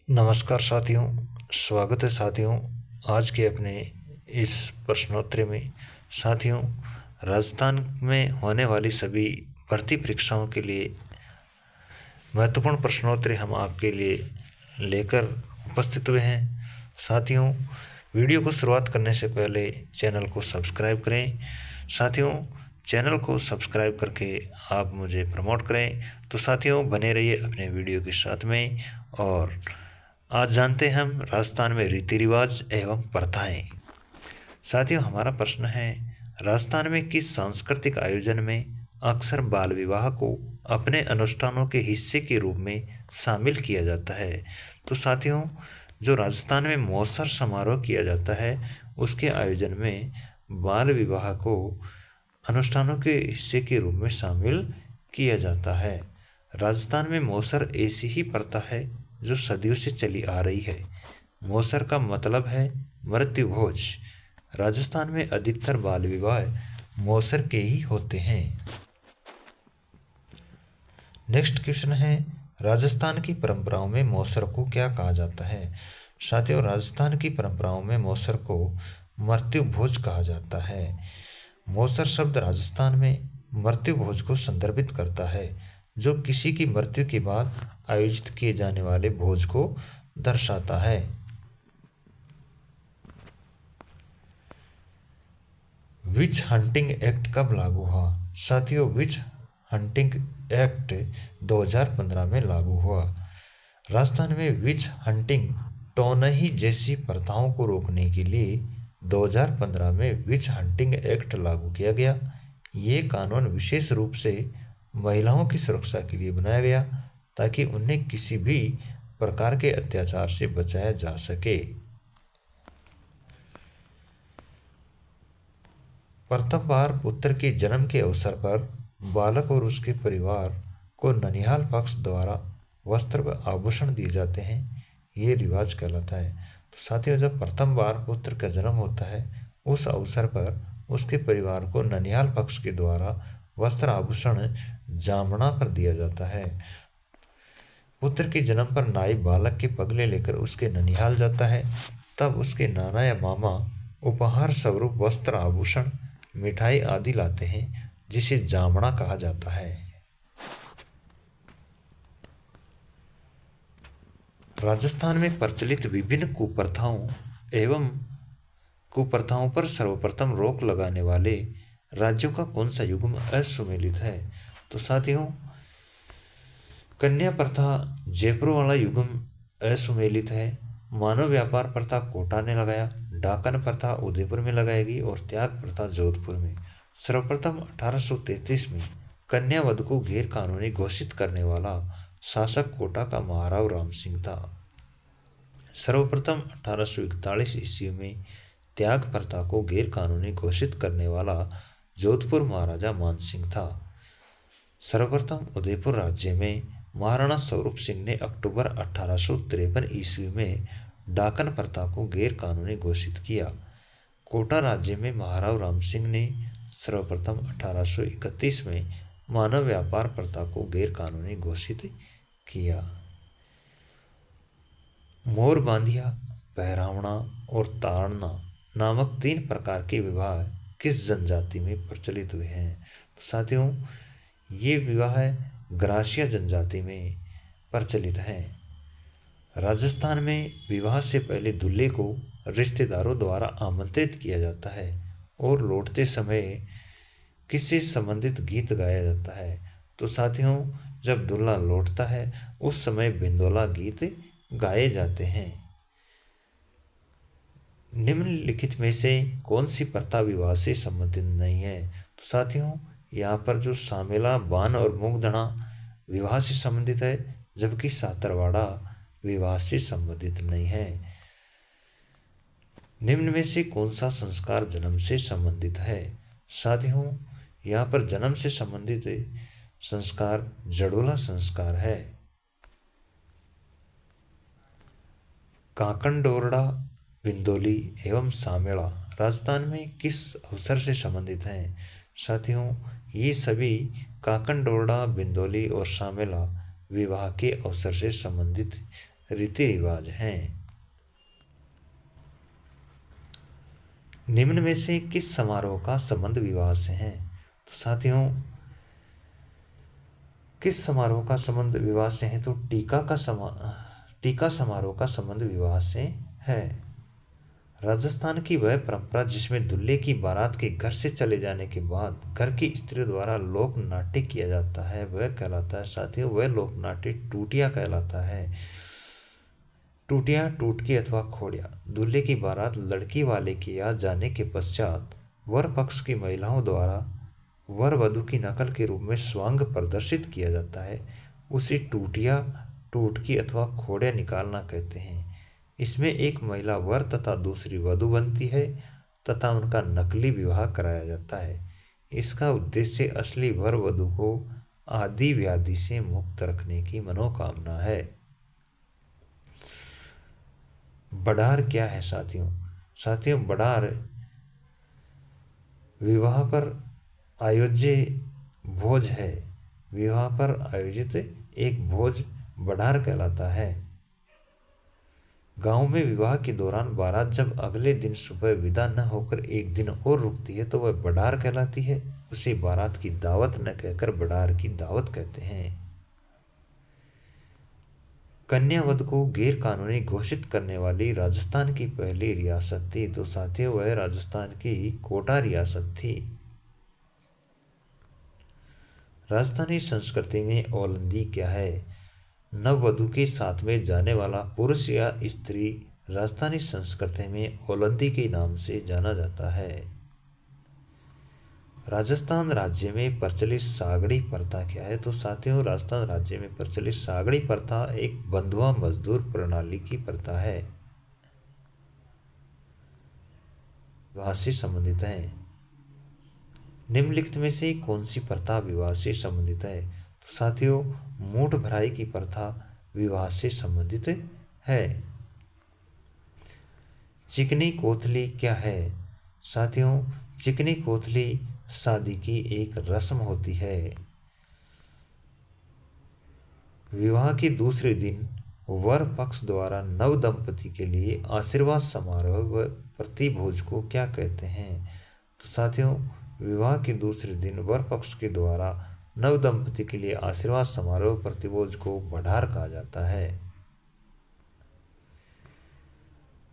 नमस्कार साथियों। स्वागत है साथियों आज के अपने इस प्रश्नोत्तरी में। साथियों, राजस्थान में होने वाली सभी भर्ती परीक्षाओं के लिए महत्वपूर्ण प्रश्नोत्तरी हम आपके लिए लेकर उपस्थित हुए हैं। साथियों, वीडियो को शुरुआत करने से पहले चैनल को सब्सक्राइब करें। साथियों, चैनल को सब्सक्राइब करके आप मुझे प्रमोट करें। तो साथियों, बने रहिए अपने वीडियो के साथ में। और आज जानते हैं हम राजस्थान में रीति रिवाज एवं प्रथाएं। साथियों, हमारा प्रश्न है, राजस्थान में किस सांस्कृतिक आयोजन में अक्सर बाल विवाह को अपने अनुष्ठानों के हिस्से के रूप में शामिल किया जाता है? तो साथियों, जो राजस्थान में मौसर समारोह किया जाता है उसके आयोजन में बाल विवाह को अनुष्ठानों के हिस्से के रूप में शामिल किया जाता है। राजस्थान में मौसर ऐसी ही प्रथा है जो सदियों से चली आ रही है। मौसर का मतलब है मृत्यु भोज। राजस्थान में अधिकतर बाल विवाह मौसर के ही होते हैं। नेक्स्ट क्वेश्चन है, राजस्थान की परंपराओं में मौसर को क्या कहा जाता है? साथियों, राजस्थान की परंपराओं में मौसर को मृत्यु भोज कहा जाता है। मौसर शब्द राजस्थान में मृत्यु भोज को संदर्भित करता है, जो किसी की मृत्यु के बाद आयोजित किए जाने वाले भोज को दर्शाता है। विच हंटिंग एक्ट कब लागू हुआ? साथियों, विच हंटिंग एक्ट 2015 में लागू हुआ। राजस्थान में विच हंटिंग टोनही जैसी प्रथाओं को रोकने के लिए 2015 में विच हंटिंग एक्ट लागू किया गया। ये कानून विशेष रूप से महिलाओं की सुरक्षा के लिए बनाया गया ताकि उन्हें किसी भी प्रकार के अत्याचार से बचाया जा सके। प्रथम बार पुत्र के जन्म के अवसर पर बालक और उसके परिवार को ननिहाल पक्ष द्वारा वस्त्र व आभूषण दिए जाते हैं। ये रिवाज कहलाता है। तो साथियों, जब प्रथम बार पुत्र का जन्म होता है उस अवसर पर उसके परिवार को ननिहाल पक्ष के द्वारा वस्त्र आभूषण जामना पर दिया जाता है। पुत्र के जन्म पर नाई बालक के पगले लेकर उसके ननिहाल जाता है। तब उसके नाना या मामा उपहार स्वरूप वस्त्र आभूषण मिठाई आदि लाते हैं, जिसे जामना कहा जाता है। राजस्थान में प्रचलित विभिन्न कुप्रथाओं पर सर्वप्रथम रोक लगाने वाले राज्यों का कौन सा युग्म असुमेलित है? तो साथियों, कन्या प्रथा जयपुर वाला युग्म असुमेलित है। मानव व्यापार प्रथा कोटा ने लगाया। डाकन प्रथा उदयपुर में लगाएगी और त्याग प्रथा जोधपुर में। सर्वप्रथम 1833 में कन्या वध को गैर कानूनी घोषित करने वाला शासक कोटा का महाराव राम सिंह था। सर्वप्रथम 1841 ईस्वी में त्याग प्रथा को गैर कानूनी घोषित करने वाला जोधपुर महाराजा मान सिंह था। सर्वप्रथम उदयपुर राज्य में महाराणा स्वरूप सिंह ने अक्टूबर 1853 ईस्वी में डाकन प्रथा को गैर कानूनी घोषित किया। कोटा राज्य में महाराव राम सिंह ने सर्वप्रथम 1831 में मानव व्यापार प्रथा को गैर कानूनी घोषित किया। मोर बांधिया, पहरावना और ताड़ना नामक 3 प्रकार के विवाह किस जनजाति में प्रचलित हुए हैं? तो साथियों, ये विवाह ग्रासिया जनजाति में प्रचलित हैं। राजस्थान में विवाह से पहले दूल्हे को रिश्तेदारों द्वारा आमंत्रित किया जाता है और लौटते समय किससे संबंधित गीत गाया जाता है। तो साथियों, जब दूल्हा लौटता है उस समय बिंदोला गीत गाए जाते हैं। निम्नलिखित में से कौन सी प्रथा विवाह से संबंधित नहीं है? तो साथियों, यहाँ पर जो सामेला, बान और मूंगधना विवाह से संबंधित है, जबकि सातरवाड़ा विवाह से संबंधित नहीं है। निम्न में से कौन सा संस्कार जन्म से संबंधित है? साथियों, यहाँ पर जन्म से संबंधित संस्कार जड़ोला संस्कार है। काकंडोरड़ा, बिंदोली एवं सामेड़ा राजस्थान में किस अवसर से संबंधित हैं? साथियों, ये सभी काकंडोरड़ा, बिंदोली और सामेला विवाह के अवसर से संबंधित रीति रिवाज हैं। निम्न में से किस समारोह का संबंध विवाह से है? तो साथियों, किस समारोह का संबंध विवाह से है? तो टीका समारोह का संबंध विवाह से है। राजस्थान की वह परंपरा जिसमें दूल्हे की बारात के घर से चले जाने के बाद घर की स्त्रियों द्वारा लोक नाट्य किया जाता है, वह कहलाता है साथियों, वह लोक नाट्य टूटिया कहलाता है। टूटिया, टूटकी अथवा खोड़िया। दूल्हे की बारात लड़की वाले के यहाँ जाने के पश्चात वर पक्ष की महिलाओं द्वारा वर वधू की नकल के रूप में स्वांग प्रदर्शित किया जाता है, उसे टूटिया, टूटकी अथवा खोड़िया निकालना कहते हैं। इसमें एक महिला वर तथा दूसरी वधू बनती है तथा उनका नकली विवाह कराया जाता है। इसका उद्देश्य असली वर वधू को आदि व्याधि से मुक्त रखने की मनोकामना है। बड़ार क्या है साथियों? साथियों, बड़ार विवाह पर आयोज्य भोज है। विवाह पर आयोजित एक भोज बड़ार कहलाता है। गांव में विवाह के दौरान बारात जब अगले दिन सुबह विदा न होकर एक दिन और रुकती है तो वह बड़ार कहलाती है। उसे बारात की दावत न कहकर बड़ार की दावत कहते हैं। कन्यावध को गैर कानूनी घोषित करने वाली राजस्थान की पहली रियासत थी। तो साथियों, वह राजस्थान की कोटा रियासत थी। राजस्थानी संस्कृति में औलंदी क्या है? नववधु के साथ में जाने वाला पुरुष या स्त्री राजस्थानी संस्कृति में औलंदी के नाम से जाना जाता है। राजस्थान राज्य में प्रचलित सागड़ी प्रथा क्या है? तो साथियों, राजस्थान राज्य में प्रचलित सागड़ी प्रथा एक बंधुआ मजदूर प्रणाली की प्रथा है, विवाह से संबंधित है। निम्नलिखित में से कौन सी प्रथा विवाह से संबंधित है? तो साथियों, मूठ भराई की प्रथा विवाह से संबंधित है। चिकनी कोथली क्या है? साथियों, चिकनी कोथली शादी की एक रस्म होती है। विवाह के दूसरे दिन वर पक्ष द्वारा नव दंपति के लिए आशीर्वाद समारोह व प्रतिभोज को क्या कहते हैं? तो साथियों, विवाह के दूसरे दिन वर पक्ष के द्वारा नव दंपति के लिए आशीर्वाद समारोह प्रतिभोज को बड़ार कहा जाता है।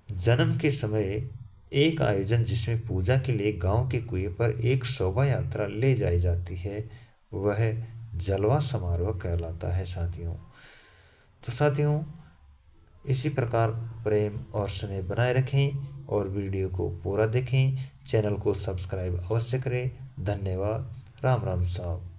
जन्म के समय एक आयोजन जिसमें पूजा के लिए गांव के कुएं पर एक शोभा यात्रा ले जाई जाती है, वह जलवा समारोह कहलाता है साथियों। तो साथियों, इसी प्रकार प्रेम और स्नेह बनाए रखें और वीडियो को पूरा देखें। चैनल को सब्सक्राइब अवश्य करें। धन्यवाद। राम राम साहब।